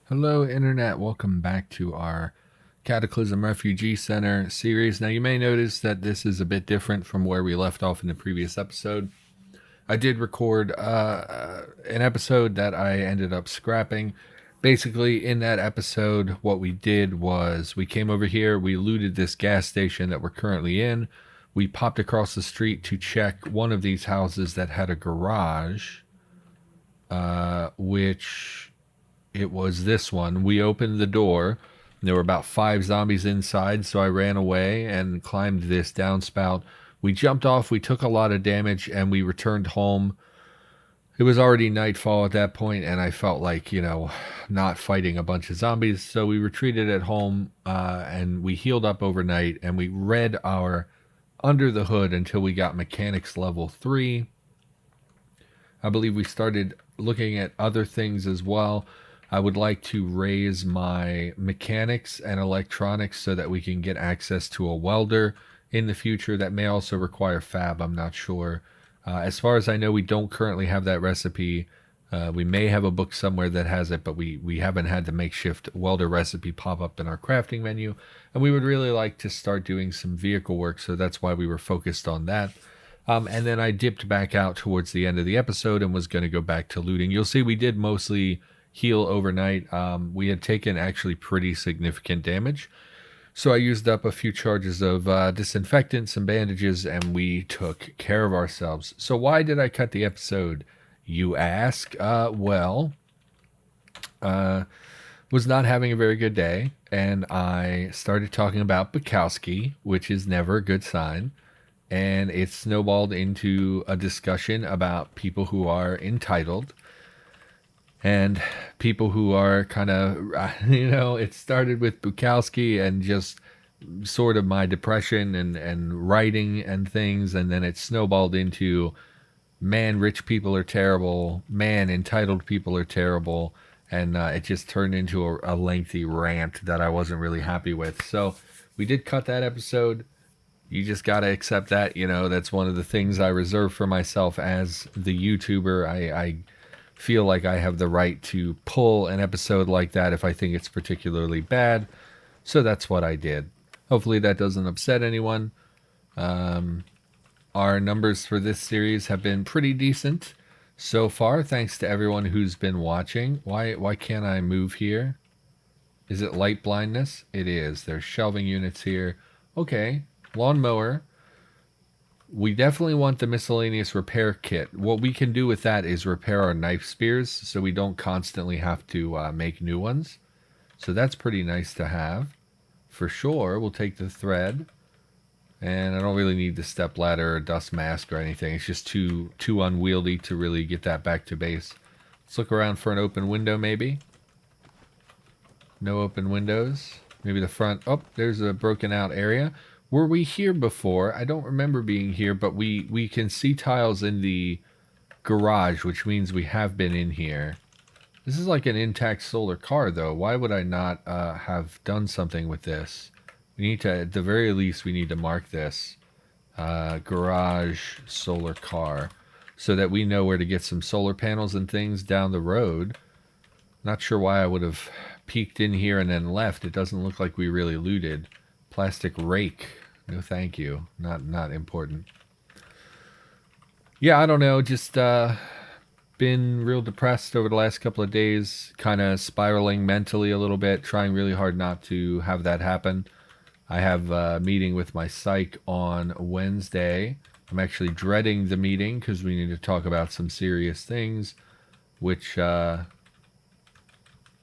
Hello, Internet. Welcome back to our Cataclysm Refugee Center series. Now, you may notice that this is a bit different from where we left off in the previous episode. I did record an episode that I ended up scrapping. Basically, in that episode, what we did was we came over here, we looted this gas station that we're currently in. We popped across the street to check one of these houses that had a garage, which it was this one. We opened the door. There were about 5 zombies inside, so I ran away and climbed this downspout. We jumped off, we took a lot of damage, and we returned home. It was already nightfall at that point, and I felt like, not fighting a bunch of zombies. So we retreated at home, and we healed up overnight, and we read our Under the Hood until we got Mechanics level 3. I believe we started looking at other things as well. I would like to raise my mechanics and electronics so that we can get access to a welder in the future. That may also require fab, I'm not sure. As far as I know, we don't currently have that recipe. We may have a book somewhere that has it, but we haven't had the makeshift welder recipe pop up in our crafting menu. And we would really like to start doing some vehicle work, so that's why we were focused on that. And then I dipped back out towards the end of the episode and was going to go back to looting. You'll see we did mostly heal overnight. We had taken actually pretty significant damage. So I used up a few charges of disinfectant, some bandages, and we took care of ourselves. So why did I cut the episode, you ask? Was not having a very good day, and I started talking about Bukowski, which is never a good sign. And it snowballed into a discussion about people who are entitled and people who are kind of, it started with Bukowski and just sort of my depression and writing and things. And then it snowballed into, man, rich people are terrible. Man, entitled people are terrible. And it just turned into a lengthy rant that I wasn't really happy with. So we did cut that episode. You just got to accept that. That's one of the things I reserve for myself as the YouTuber. I feel like I have the right to pull an episode like that if I think it's particularly bad. So that's what I did. Hopefully that doesn't upset anyone. Our numbers for this series have been pretty decent so far, thanks to everyone who's been watching. Why can't I move here? Is it light blindness? It is. There's shelving units here. Okay. Lawnmower. We definitely want the miscellaneous repair kit. What we can do with that is repair our knife spears so we don't constantly have to make new ones. So that's pretty nice to have. For sure, we'll take the thread. And I don't really need the step ladder or dust mask or anything. It's just too unwieldy to really get that back to base. Let's look around for an open window maybe. No open windows. Maybe the front. Oh, there's a broken out area. Were we here before? I don't remember being here, but we can see tiles in the garage, which means we have been in here. This is like an intact solar car, though. Why would I not have done something with this? We need to, at the very least, we need to mark this. Garage solar car. So that we know where to get some solar panels and things down the road. Not sure why I would have peeked in here and then left. It doesn't look like we really looted. Plastic rake. No thank you. Not important. Yeah, I don't know. Just been real depressed over the last couple of days. Kind of spiraling mentally a little bit. Trying really hard not to have that happen. I have a meeting with my psych on Wednesday. I'm actually dreading the meeting because we need to talk about some serious things, which I'm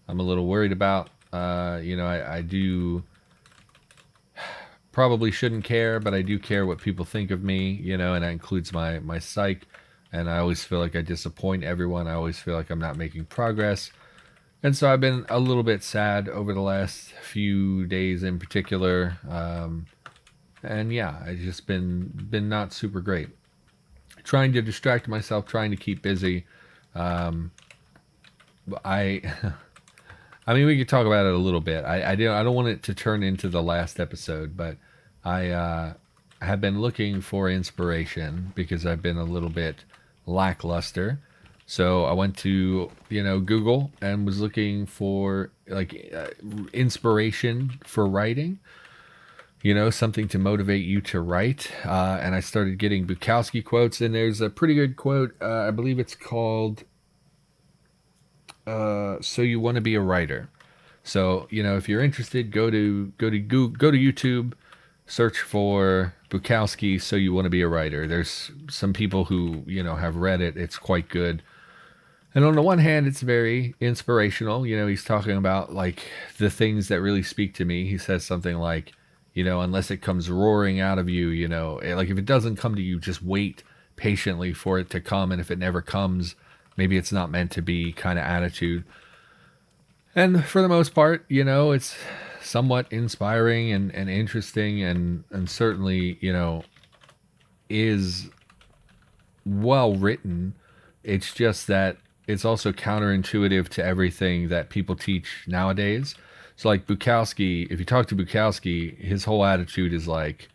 a little worried about. I do... Probably shouldn't care, but I do care what people think of me, and that includes my psych. And I always feel like I disappoint everyone. I always feel like I'm not making progress. And so I've been a little bit sad over the last few days in particular. And yeah, I've just been not super great. Trying to distract myself, trying to keep busy. I I mean, we could talk about it a little bit. I don't want it to turn into the last episode, but I have been looking for inspiration because I've been a little bit lackluster. So I went to, Google and was looking for like inspiration for writing, something to motivate you to write. And I started getting Bukowski quotes, and there's a pretty good quote. I believe it's called "So You Want to Be a Writer." So if you're interested, go to YouTube, search for Bukowski. So You Want to Be a Writer. There's some people who have read it. It's quite good. And on the one hand, it's very inspirational. He's talking about like the things that really speak to me. He says something like, unless it comes roaring out of you, like if it doesn't come to you, just wait patiently for it to come. And if it never comes, maybe it's not meant to be, kind of attitude. And for the most part, it's somewhat inspiring and interesting and certainly, is well written. It's just that it's also counterintuitive to everything that people teach nowadays. So like Bukowski, if you talk to Bukowski, his whole attitude is like,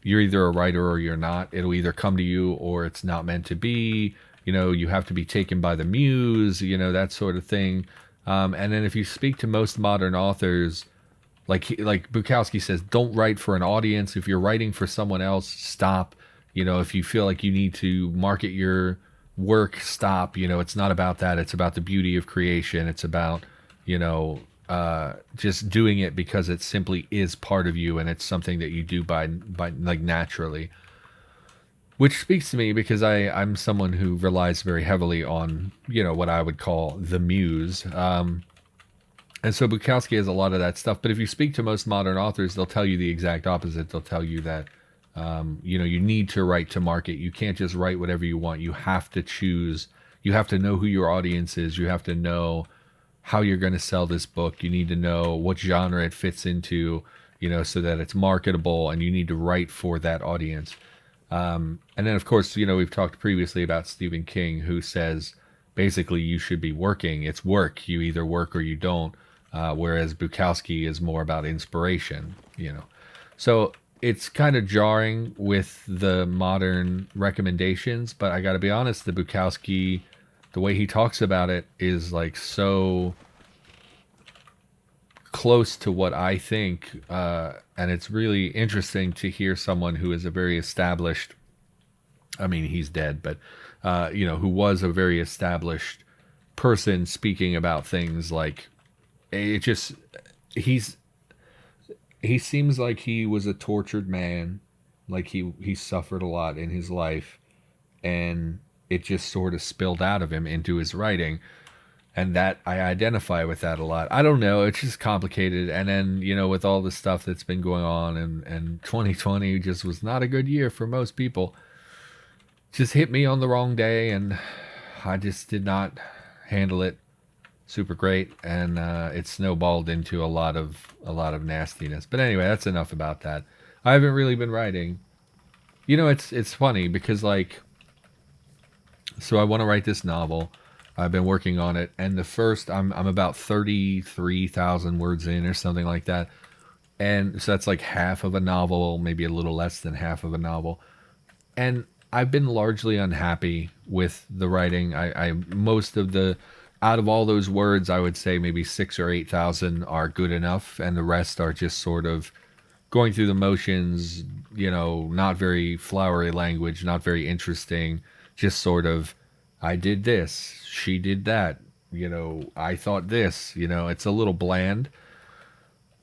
you're either a writer or you're not. It'll either come to you or it's not meant to be. You have to be taken by the muse, that sort of thing. And then if you speak to most modern authors, like Bukowski says, don't write for an audience. If you're writing for someone else, stop. If you feel like you need to market your work, stop. It's not about that. It's about the beauty of creation. It's about, just doing it because it simply is part of you and it's something that you do by like naturally. Which speaks to me because I'm someone who relies very heavily on, what I would call the muse. And so Bukowski has a lot of that stuff. But if you speak to most modern authors, they'll tell you the exact opposite. They'll tell you that, you need to write to market. You can't just write whatever you want. You have to choose. You have to know who your audience is. You have to know how you're going to sell this book. You need to know what genre it fits into, so that it's marketable, and you need to write for that audience. And then, of course, we've talked previously about Stephen King, who says basically you should be working. It's work. You either work or you don't. Whereas Bukowski is more about inspiration, So it's kind of jarring with the modern recommendations, but I got to be honest, the Bukowski, the way he talks about it is like so close to what I think, and it's really interesting to hear someone who is a very established, I mean, he's dead, but, who was a very established person speaking about things like, it just, he seems like he was a tortured man, like he suffered a lot in his life, and it just sort of spilled out of him into his writing. And that I identify with that a lot. I don't know, it's just complicated. And then, with all the stuff that's been going on, and 2020 just was not a good year for most people. Just hit me on the wrong day, and I just did not handle it super great, and it snowballed into a lot of nastiness. But anyway, that's enough about that. I haven't really been writing. It's funny because so I want to write this novel. I've been working on it, and the first I'm about 33,000 words in or something like that, and so that's like half of a novel, maybe a little less than half of a novel, and I've been largely unhappy with the writing. I most of the out of all those words, I would say maybe 6 or 8,000 are good enough, and the rest are just sort of going through the motions. Not very flowery language, not very interesting, just sort of, I did this, she did that, I thought this, it's a little bland.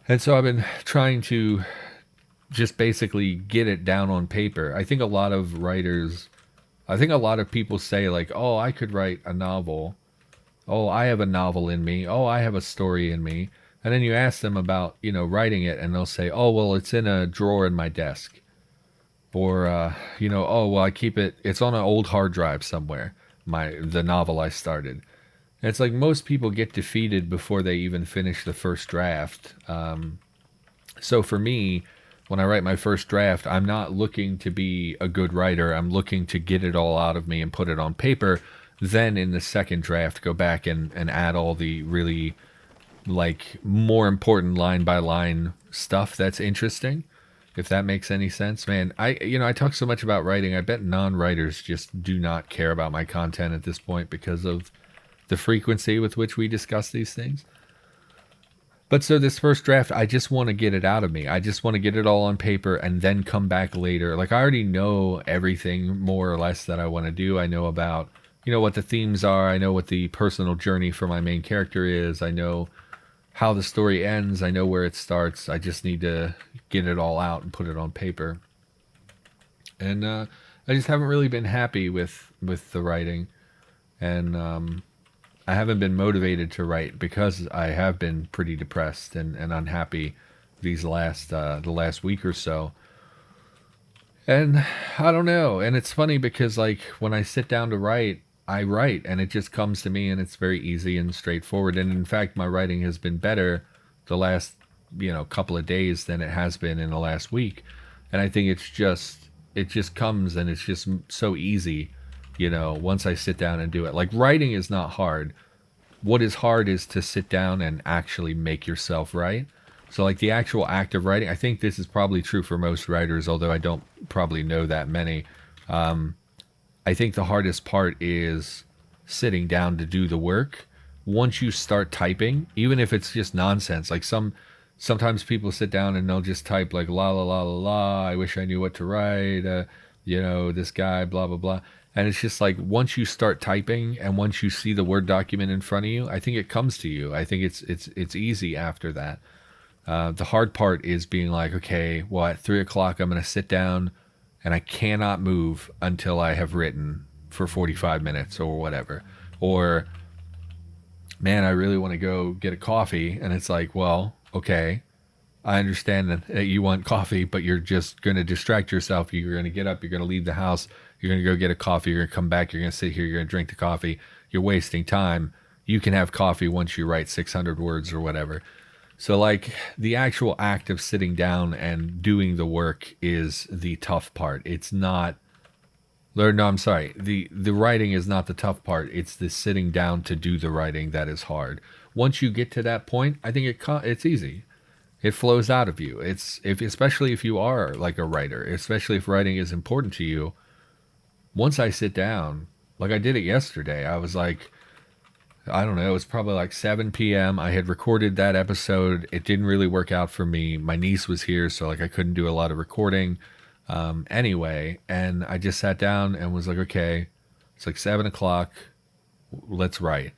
And so I've been trying to just basically get it down on paper. I think a lot of people say like, oh, I could write a novel. Oh, I have a novel in me. Oh, I have a story in me. And then you ask them about, writing it, and they'll say, oh, well, it's in a drawer in my desk. Or, oh, well, I keep it, it's on an old hard drive somewhere. The novel I started. And it's like most people get defeated before they even finish the first draft. So for me, when I write my first draft, I'm not looking to be a good writer. I'm looking to get it all out of me and put it on paper. Then in the second draft, go back and add all the really like more important line by line stuff that's interesting. if that makes any sense. Man, I talk so much about writing. I bet non-writers just do not care about my content at this point because of the frequency with which we discuss these things. But so this first draft, I just want to get it out of me. I just want to get it all on paper and then come back later. Like, I already know everything more or less that I want to do. I know about, what the themes are. I know what the personal journey for my main character is. I know how the story ends. I know where it starts. I just need to get it all out and put it on paper. And I just haven't really been happy with the writing. And I haven't been motivated to write because I have been pretty depressed and unhappy the last week or so. And I don't know. And it's funny because, like, when I sit down to write, I write and it just comes to me and it's very easy and straightforward. And in fact, my writing has been better the last, couple of days than it has been in the last week. And I think it just comes and it's just so easy, once I sit down and do it. Like, writing is not hard. What is hard is to sit down and actually make yourself write. So, like, the actual act of writing, I think this is probably true for most writers, although I don't probably know that many. I think the hardest part is sitting down to do the work. Once you start typing, even if it's just nonsense, like sometimes people sit down and they'll just type like la la la la la. I wish I knew what to write. This guy, blah blah blah. And it's just like, once you start typing and once you see the Word document in front of you, I think it comes to you. I think it's easy after that. The hard part is being like, okay, well, at 3:00 I'm going to sit down and I cannot move until I have written for 45 minutes or whatever. Or, man, I really want to go get a coffee. And it's like, well, okay, I understand that you want coffee, but you're just going to distract yourself. You're going to get up, you're going to leave the house, you're going to go get a coffee, you're going to come back, you're going to sit here, you're going to drink the coffee. You're wasting time. You can have coffee once you write 600 words or whatever. So, like, the actual act of sitting down and doing the work is the tough part. It's not, or no, I'm sorry. The writing is not the tough part. It's the sitting down to do the writing that is hard. Once you get to that point, I think it's easy. It flows out of you. Especially if you are like a writer, especially if writing is important to you. Once I sit down, like I did it yesterday, I was like, I don't know, it was probably like 7 p.m. I had recorded that episode. It didn't really work out for me. My niece was here, so like I couldn't do a lot of recording anyway. And I just sat down and was like, okay, it's like 7:00. Let's write.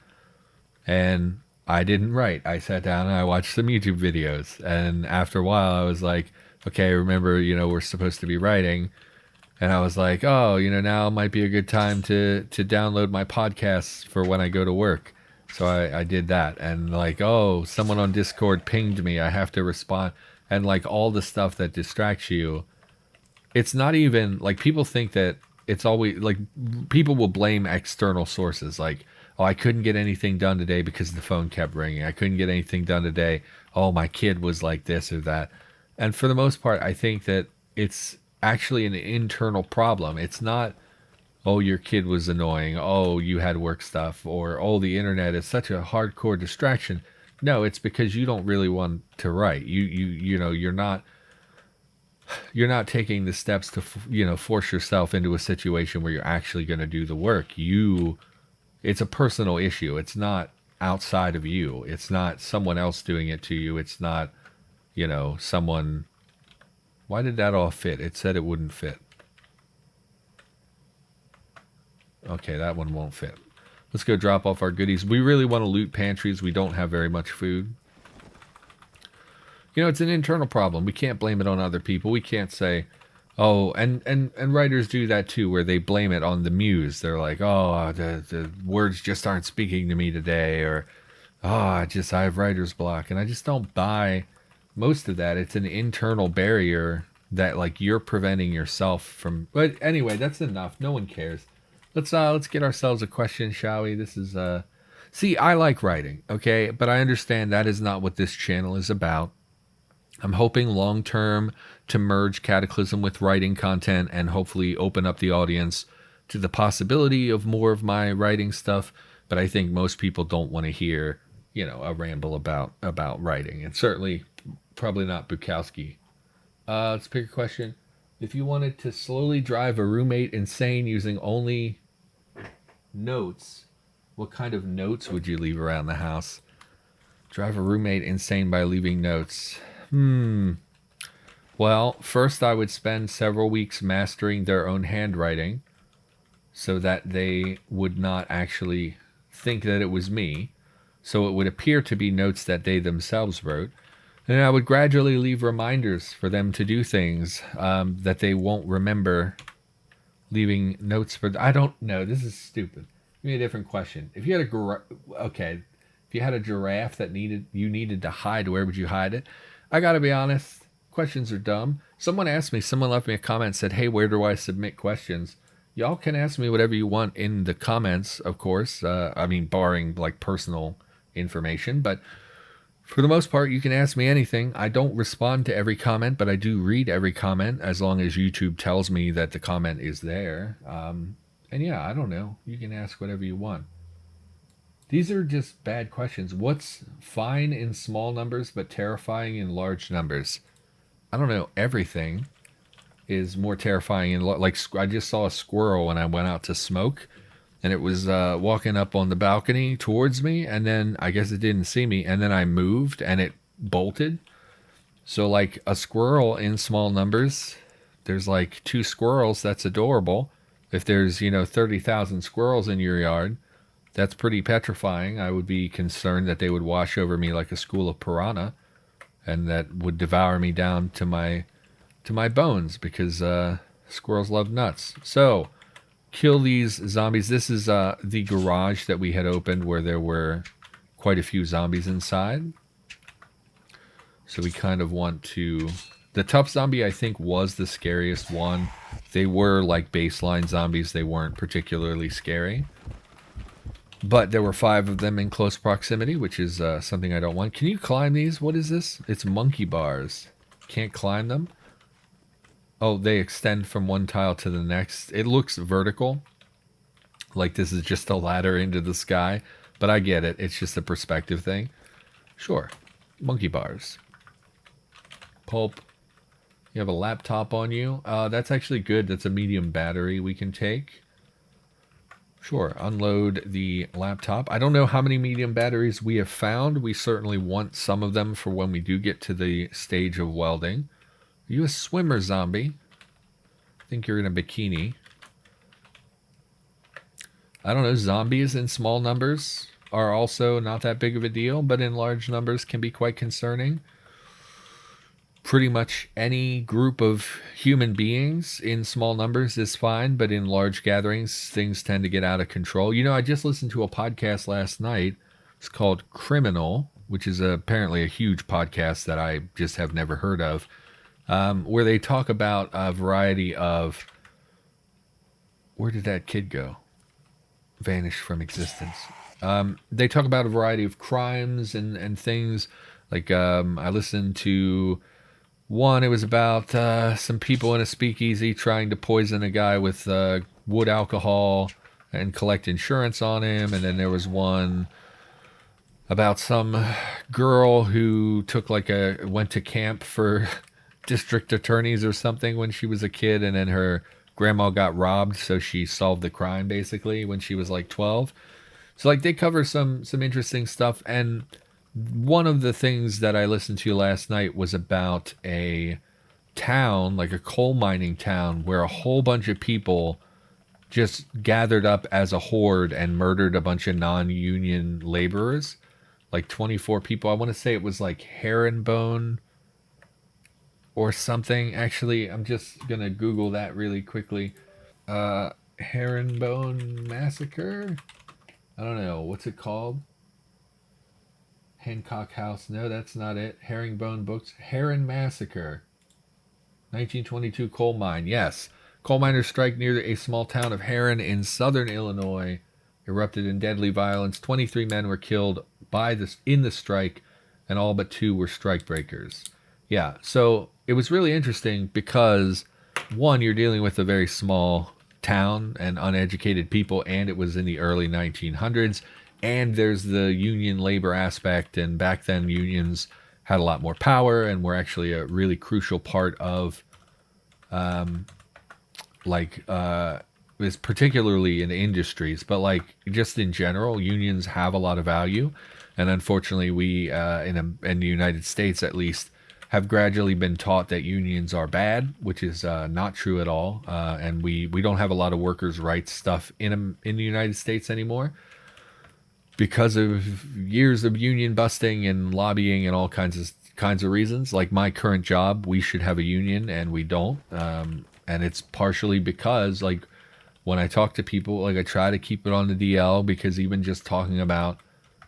And I didn't write. I sat down and I watched some YouTube videos. And after a while, I was like, okay, remember, we're supposed to be writing. And I was like, oh, now might be a good time to download my podcasts for when I go to work. So I did that. And like, oh, someone on Discord pinged me. I have to respond. And like all the stuff that distracts you, it's not even like, people think that it's always like, people will blame external sources. Like, oh, I couldn't get anything done today because the phone kept ringing. I couldn't get anything done today. Oh, my kid was like this or that. And for the most part, I think that it's actually an internal problem. It's not, oh, your kid was annoying, oh, you had work stuff, or oh, the internet is such a hardcore distraction. No, it's because you don't really want to write. You're not taking the steps to force yourself into a situation where you're actually going to do the work. It's a personal issue. It's not outside of you. It's not someone else doing it to you. It's not someone. Why did that all fit? It said it wouldn't fit. Okay, that one won't fit. Let's go drop off our goodies. We really want to loot pantries. We don't have very much food. It's an internal problem. We can't blame it on other people. We can't say, oh, and writers do that too, where they blame it on the muse. They're like, oh, the words just aren't speaking to me today, or oh, I have writer's block. And I just don't buy most of that. It's an internal barrier that like you're preventing yourself from. But anyway, that's enough. No one cares. Let's get ourselves a question, shall we? This is see, I like writing, okay, but I understand that is not what this channel is about. I'm hoping long term to merge Cataclysm with writing content and hopefully open up the audience to the possibility of more of my writing stuff. But I think most people don't want to hear, a ramble about writing, and certainly probably not Bukowski. Let's pick a question. If you wanted to slowly drive a roommate insane using only notes, what kind of notes would you leave around the house? Drive a roommate insane by leaving notes. Well, first I would spend several weeks mastering their own handwriting so that they would not actually think that it was me. So it would appear to be notes that they themselves wrote. And I would gradually leave reminders for them to do things that they won't remember leaving notes for. I don't know. This is stupid. Give me a different question. If you had if you had a giraffe that you needed to hide, where would you hide it? I gotta be honest. Questions are dumb. Someone left me a comment and said, "Hey, where do I submit questions?" Y'all can ask me whatever you want in the comments, of course. I mean, barring like personal information, but for the most part, you can ask me anything. I don't respond to every comment, but I do read every comment as long as YouTube tells me that the comment is there. And yeah, I don't know. You can ask whatever you want. These are just bad questions. What's fine in small numbers but terrifying in large numbers? I don't know. Everything is more terrifying in like I just saw a squirrel when I went out to smoke, and it was walking up on the balcony towards me, and then I guess it didn't see me, and then I moved and it bolted. So like a squirrel in small numbers, there's like 2 squirrels, that's adorable. If there's 30,000 squirrels in your yard, that's pretty petrifying. I would be concerned that they would wash over me like a school of piranha, and that would devour me down to my bones, because squirrels love nuts. So kill these zombies. This is the garage that we had opened where there were quite a few zombies inside. So we kind of want to... The tough zombie, I think, was the scariest one. They were like baseline zombies. They weren't particularly scary. But there were 5 of them in close proximity, which is something I don't want. Can you climb these? What is this? It's monkey bars. Can't climb them? Oh, they extend from one tile to the next. It looks vertical, like this is just a ladder into the sky, but I get it. It's just a perspective thing. Sure. Monkey bars. Pulp. You have a laptop on you. That's actually good. That's a medium battery we can take. Sure. Unload the laptop. I don't know how many medium batteries we have found. We certainly want some of them for when we do get to the stage of welding. Are you a swimmer, zombie? I think you're in a bikini. I don't know. Zombies in small numbers are also not that big of a deal, but in large numbers can be quite concerning. Pretty much any group of human beings in small numbers is fine, but in large gatherings, things tend to get out of control. I just listened to a podcast last night. It's called Criminal, which is apparently a huge podcast that I just have never heard of. Where they talk about a variety of... Where did that kid go? Vanished from existence. They talk about a variety of crimes and things. Like, I listened to one, it was about some people in a speakeasy trying to poison a guy with wood alcohol and collect insurance on him. And then there was one about some girl who went to camp for... district attorneys or something when she was a kid, and then her grandma got robbed, so she solved the crime basically when she was like 12. So like they cover some interesting stuff, and one of the things that I listened to last night was about a town, like a coal mining town, where a whole bunch of people just gathered up as a horde and murdered a bunch of non-union laborers, like 24 people. I want to say it was like Herringbone or something. Actually, I'm just gonna Google that really quickly. Herringbone Massacre? I don't know. What's it called? Hancock House. No, that's not it. Herringbone Books. Heron Massacre. 1922 coal mine. Yes. Coal miners' strike near a small town of Heron in southern Illinois erupted in deadly violence. 23 men were killed in the strike, and all but 2 were strikebreakers. Yeah, so it was really interesting because, one, you're dealing with a very small town and uneducated people, and it was in the early 1900s, and there's the union labor aspect, and back then unions had a lot more power and were actually a really crucial part of like is particularly in industries, but like just in general, unions have a lot of value, and unfortunately, we in the United States at least have gradually been taught that unions are bad, which is not true at all, and we don't have a lot of workers' rights stuff in the United States anymore because of years of union busting and lobbying and all kinds of reasons. Like my current job, we should have a union and we don't, and it's partially because like when I talk to people, like I try to keep it on the DL because even just talking about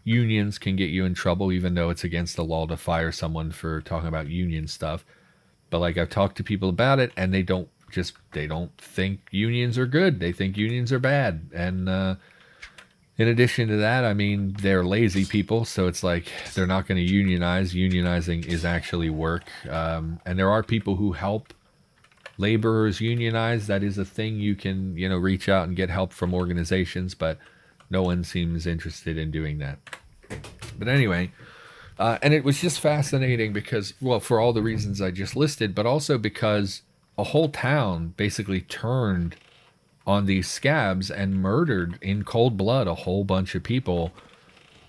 unions can get you in trouble, even though it's against the law to fire someone for talking about union stuff. But like I've talked to people about it, and they don't think unions are good. They think unions are bad, and in addition to that, I mean, they're lazy people, so it's like they're not going to unionize. Unionizing is actually work, and there are people who help laborers unionize. That is a thing you can, reach out and get help from organizations, but no one seems interested in doing that. But anyway, and it was just fascinating because, well, for all the reasons I just listed, but also because a whole town basically turned on these scabs and murdered in cold blood a whole bunch of people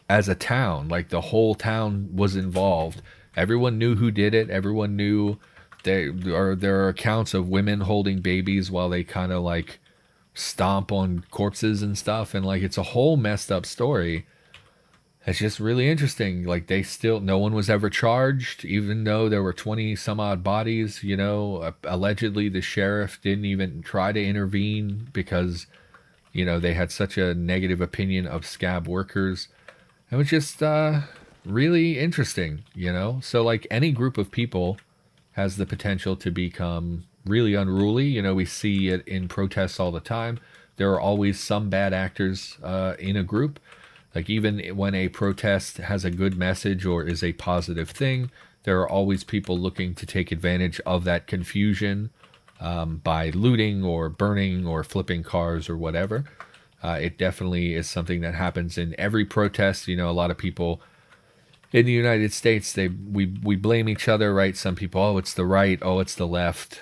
as a town. Like the whole town was involved. Everyone knew who did it. Everyone knew. There are accounts of women holding babies while they kind of like stomp on corpses and stuff, and like it's a whole messed up story. It's just really interesting. Like no one was ever charged, even though there were 20 some odd bodies. Allegedly the sheriff didn't even try to intervene because they had such a negative opinion of scab workers. It was just really interesting. So like any group of people has the potential to become really unruly. We see it in protests all the time. There are always some bad actors in a group. Like even when a protest has a good message or is a positive thing, there are always people looking to take advantage of that confusion by looting or burning or flipping cars or whatever. It definitely is something that happens in every protest. A lot of people in the United States, we blame each other, right? Some people, oh, it's the right, oh, it's the left.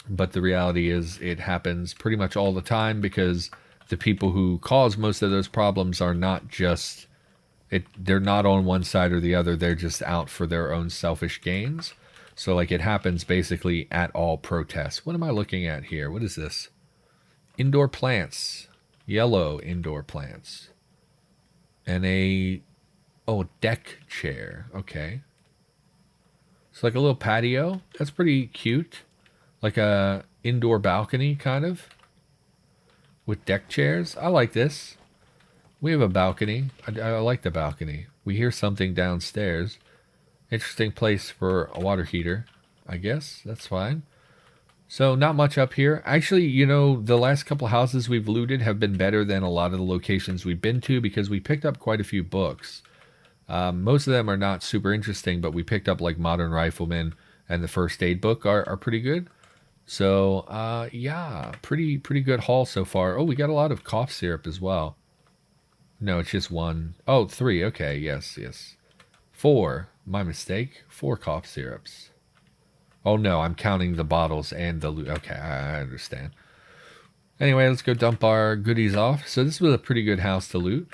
But the reality is it happens pretty much all the time because the people who cause most of those problems are not just, they're not on one side or the other. They're just out for their own selfish gains. So like it happens basically at all protests. What am I looking at here? What is this? Indoor plants. Yellow indoor plants. And a deck chair. Okay. It's like a little patio. That's pretty cute. Like a indoor balcony, kind of. With deck chairs. I like this. We have a balcony. I like the balcony. We hear something downstairs. Interesting place for a water heater, I guess. That's fine. So not much up here. Actually, the last couple houses we've looted have been better than a lot of the locations we've been to because we picked up quite a few books. Most of them are not super interesting, but we picked up like Modern Rifleman and the First Aid book are pretty good. So, yeah, pretty good haul so far. Oh, we got a lot of cough syrup as well. No, it's just one. Oh, 3. Okay, yes. 4. My mistake. 4 cough syrups. Oh, no, I'm counting the bottles and the loot. Okay, I understand. Anyway, let's go dump our goodies off. So this was a pretty good house to loot.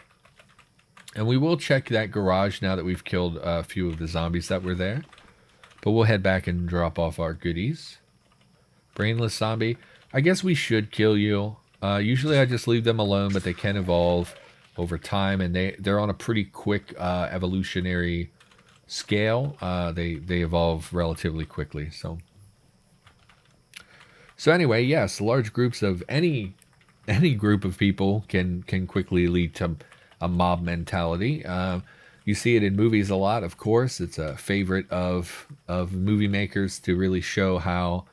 And we will check that garage now that we've killed a few of the zombies that were there. But we'll head back and drop off our goodies. Brainless zombie. I guess we should kill you. Usually I just leave them alone, but they can evolve over time. And they're on a pretty quick evolutionary scale. They evolve relatively quickly. So anyway, yes, large groups of any group of people can quickly lead to a mob mentality. You see it in movies a lot, of course. It's a favorite of movie makers to really show how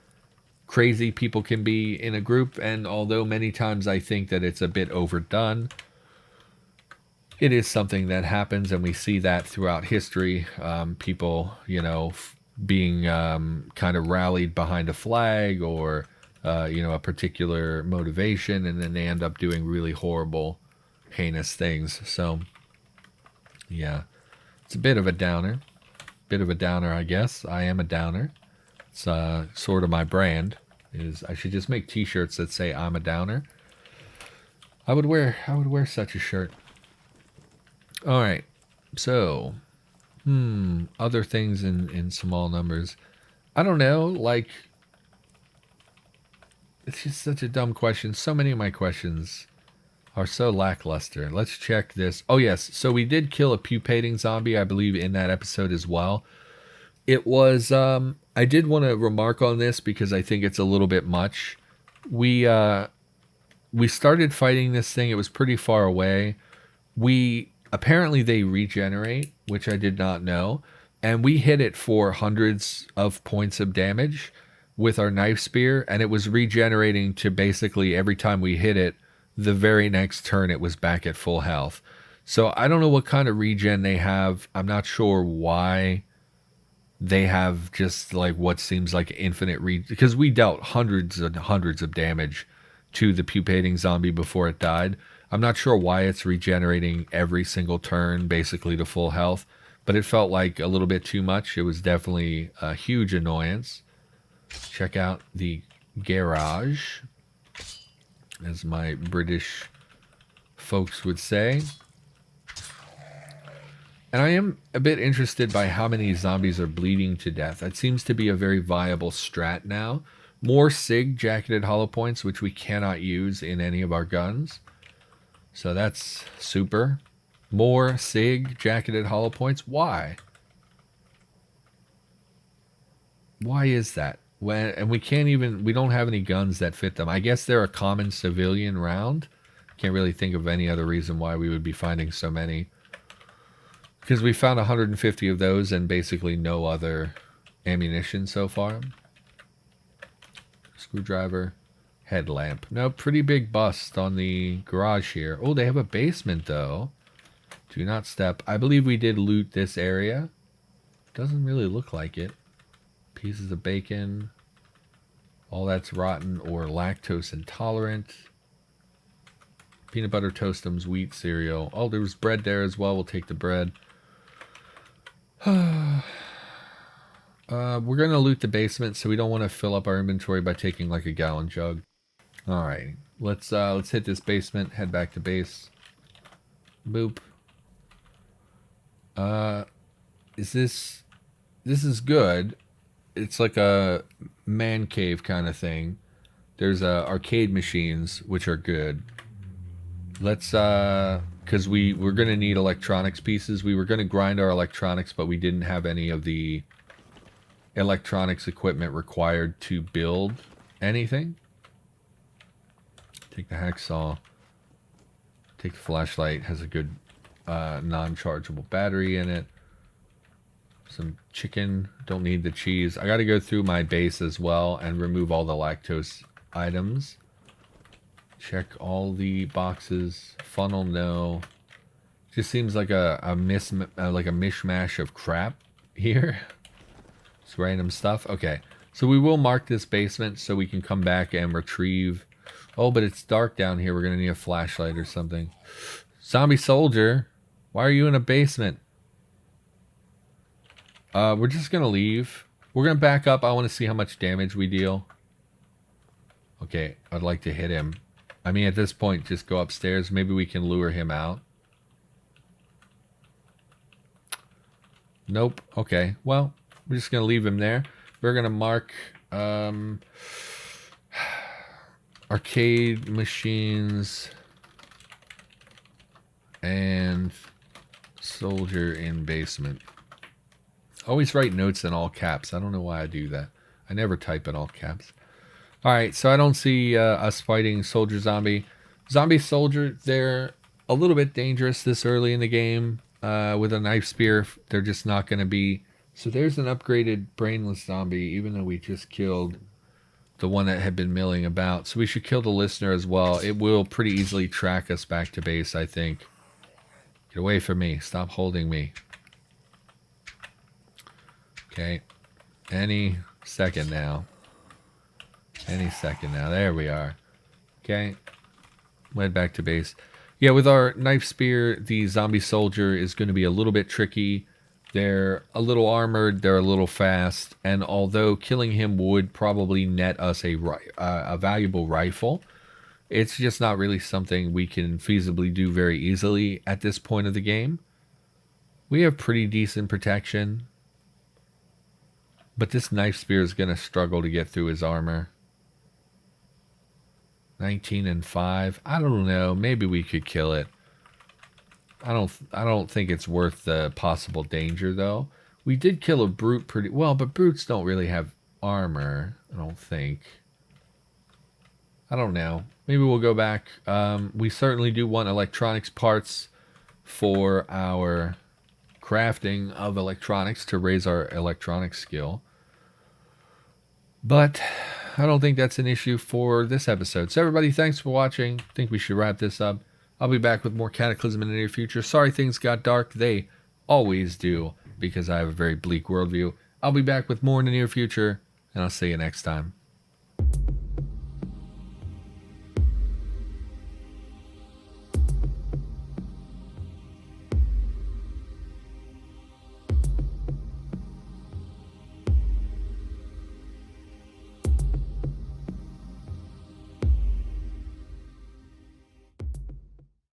crazy people can be in a group. And although many times I think that it's a bit overdone, it is something that happens, and we see that throughout history. People, being kind of rallied behind a flag or, a particular motivation, and then they end up doing really horrible, heinous things. So, yeah, it's a bit of a downer. bit of a downer, I guess. I am a downer. It's sort of my brand. I should just make t-shirts that say I'm a downer. I would wear such a shirt. All right. So, other things in small numbers. I don't know, like, it's just such a dumb question. So many of my questions are so lackluster. Let's check this. Oh, yes. So we did kill a pupating zombie, I believe, in that episode as well. It was, I did want to remark on this because I think it's a little bit much. We started fighting this thing. It was pretty far away. Apparently they regenerate, which I did not know. And we hit it for hundreds of points of damage with our knife spear. And it was regenerating to basically every time we hit it, the very next turn it was back at full health. So I don't know what kind of regen they have. I'm not sure why they have just like what seems like infinite regen. Because we dealt hundreds and hundreds of damage to the pupating zombie before it died. I'm not sure why it's regenerating every single turn basically to full health, but it felt like a little bit too much. It was definitely a huge annoyance. Check out the garage, as my British folks would say. And I am a bit interested by how many zombies are bleeding to death. That seems to be a very viable strat now. More SIG, jacketed hollow points, which we cannot use in any of our guns. So that's super. More SIG, jacketed hollow points. Why? Why is that? And we don't have any guns that fit them. I guess they're a common civilian round. Can't really think of any other reason why we would be finding so many. Because we found 150 of those and basically no other ammunition so far. Screwdriver, headlamp. No, pretty big bust on the garage here. Oh, they have a basement though. Do not step. I believe we did loot this area. Doesn't really look like it. Pieces of bacon. All that's rotten or lactose intolerant. Peanut butter toastums, wheat cereal. Oh, there was bread there as well. We'll take the bread. We're going to loot the basement, so we don't want to fill up our inventory by taking like a gallon jug. All right, let's hit this basement. Head back to base. Boop. This is good. It's like a man cave kind of thing. There's arcade machines, which are good. Let's because we're gonna need electronics pieces. We were gonna grind our electronics, but we didn't have any of the electronics equipment required to build anything. Take the hacksaw. Take the flashlight. Has a good non-chargeable battery in it. Some chicken. Don't need the cheese. I got to go through my base as well and remove all the lactose items. Check all the boxes. Funnel, no. Just seems like a mishmash of crap here. It's random stuff. Okay, so we will mark this basement so we can come back and retrieve. Oh, but it's dark down here. We're gonna need a flashlight or something. Zombie soldier, why are you in a basement? We're just gonna leave. We're gonna back up. I want to see how much damage we deal. Okay, I'd like to hit him. I mean, at this point, just go upstairs. Maybe we can lure him out. Nope. Okay, well, we're just gonna leave him there. We're gonna mark arcade machines and soldier in basement. Always write notes in all caps. I don't know why I do that. I never type in all caps. Alright, so I don't see us fighting soldier zombie. Zombie soldier, they're a little bit dangerous this early in the game. With a knife spear, they're just not going to be... So there's an upgraded brainless zombie, even though we just killed the one that had been milling about. So we should kill the listener as well. It will pretty easily track us back to base, I think. Get away from me. Stop holding me. Okay. Any second now. Any second now. There we are. Okay. Head back to base. Yeah, with our knife spear, the zombie soldier is going to be a little bit tricky. They're a little armored, they're a little fast, and although killing him would probably net us a valuable rifle, it's just not really something we can feasibly do very easily at this point of the game. We have pretty decent protection, but this knife spear is going to struggle to get through his armor. 19 and 5. I don't know. Maybe we could kill it. I don't think it's worth the possible danger, though. We did kill a brute pretty well, but brutes don't really have armor, I don't think. I don't know. Maybe we'll go back. We certainly do want electronics parts for our crafting of electronics to raise our electronics skill. But I don't think that's an issue for this episode. So everybody, thanks for watching. I think we should wrap this up. I'll be back with more Cataclysm in the near future. Sorry things got dark. They always do, because I have a very bleak worldview. I'll be back with more in the near future, and I'll see you next time.